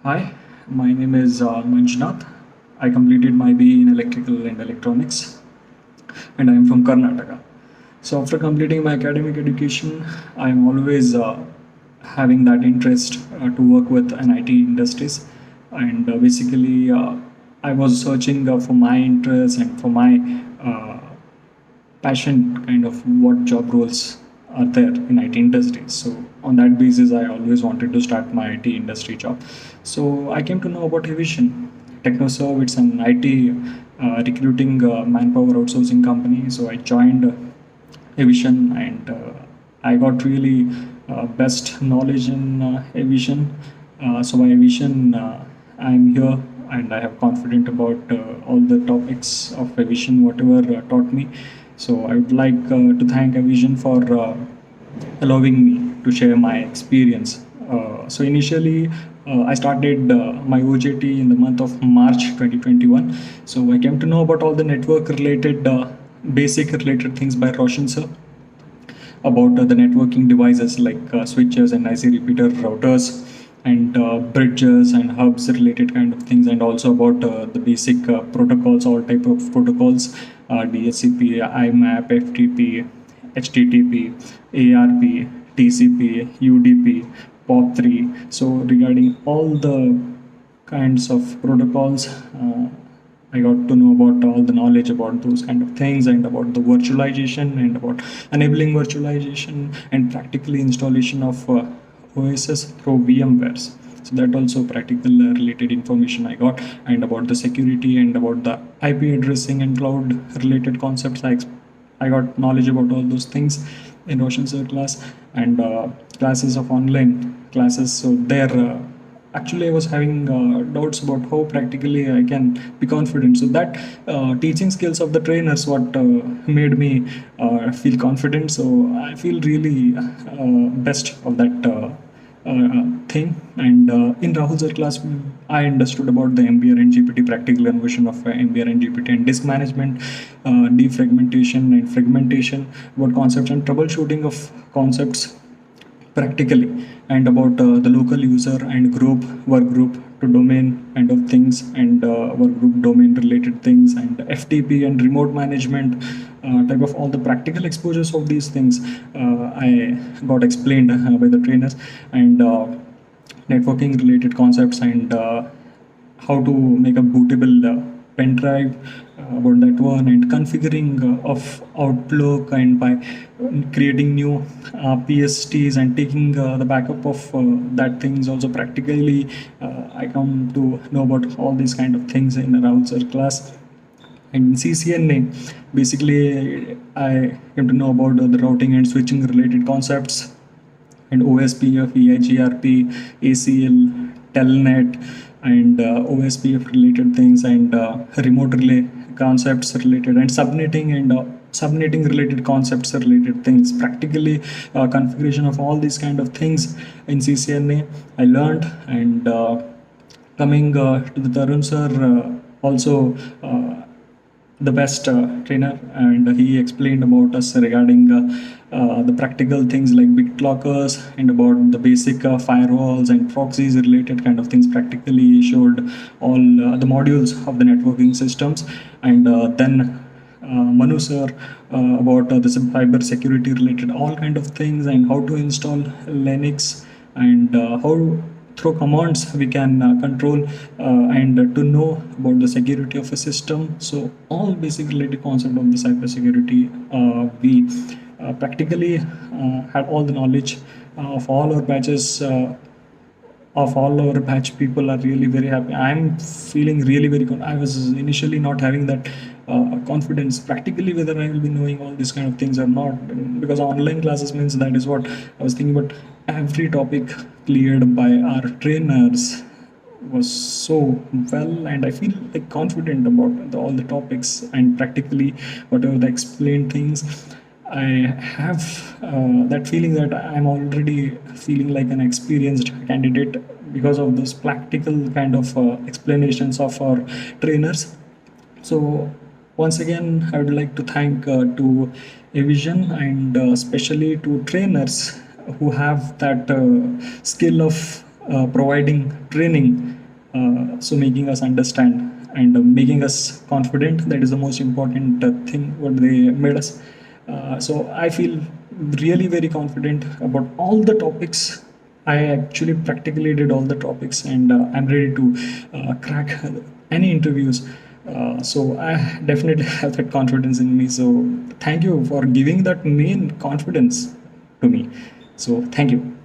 Hi, my name is Manjunath. I completed my BE in Electrical and Electronics, and I am from Karnataka. So, after completing my academic education, I am always having that interest to work with an IT industries, and I was searching for my interests and for my uh, passion kind of what job roles are there in IT industry. So on that basis, I always wanted to start my IT industry job. So I came to know about Evision. TechnoServe, it's an IT recruiting manpower outsourcing company. So I joined Evision and I got really best knowledge in Evision. So by Evision, I'm here and I have confident about all the topics of Evision, whatever taught me. So I would like to thank Evision for allowing me to share my experience. So initially, I started my OJT in the month of March 2021. So I came to know about all the network related, basic related things by Roshan sir about the networking devices like switches and IC repeater routers and bridges and hubs related kind of things, and also about the basic protocols, all type of protocols, DHCP, IMAP, FTP, HTTP, ARP, TCP, UDP, POP3. So regarding all the kinds of protocols, I got to know about all the knowledge about those kind of things and about the virtualization and about enabling virtualization and practically installation of OSS through VMwares. So that also practical related information I got, and about the security and about the IP addressing and cloud related concepts. I got knowledge about all those things in Roshan sir class and classes of online classes. So there. Actually, I was having doubts about how practically I can be confident. So that teaching skills of the trainers what made me feel confident. So I feel really best of that thing. And in Rahul sir class, I understood about the MBR and GPT practical conversion of MBR and GPT and disk management, defragmentation and fragmentation, about concepts and troubleshooting of concepts practically, and about the local user and group work group to domain kind of things, and work group domain related things, and FTP and remote management type of all the practical exposures of these things I got explained by the trainers, and networking related concepts, and how to make a bootable pen drive, about that one, and configuring of Outlook, and by creating new PSTs and taking the backup of that things also practically. I come to know about all these kind of things in a Rahul class. And in CCNA, basically I came to know about the routing and switching related concepts, and OSPF, EIGRP, ACL, Telnet, and OSPF related things, and remote relay concepts related, and subnetting, and subnetting related concepts related things. Practically, configuration of all these kind of things in CCNA I learned, and coming to the Tarun sir, also. The best trainer, and he explained about us regarding the practical things like BitLockers, and about the basic firewalls and proxies related kind of things. Practically showed all the modules of the networking systems, and then Manu sir about the cyber security related all kind of things, and how to install Linux, and how through commands we can control and to know about the security of a system. So all basic related concept of the cyber security, we practically had all the knowledge of all our batches. Of all our batch people are really very happy. I'm feeling really very I was initially not having that confidence practically whether I will be knowing all these kind of things or not, because online classes means that is what I was thinking. But every topic cleared by our trainers was so well, and I feel like confident about all the topics, and practically whatever the explained things, I have that feeling that I'm already feeling like an experienced candidate because of those practical kind of explanations of our trainers. So once again, I would like to thank to Avision, and especially to trainers who have that skill of providing training, so making us understand and making us confident. That is the most important thing what they made us. So I feel really very confident about all the topics. I actually practically did all the topics, and I'm ready to crack any interviews. So I definitely have that confidence in me. So thank you for giving that main confidence to me. So thank you.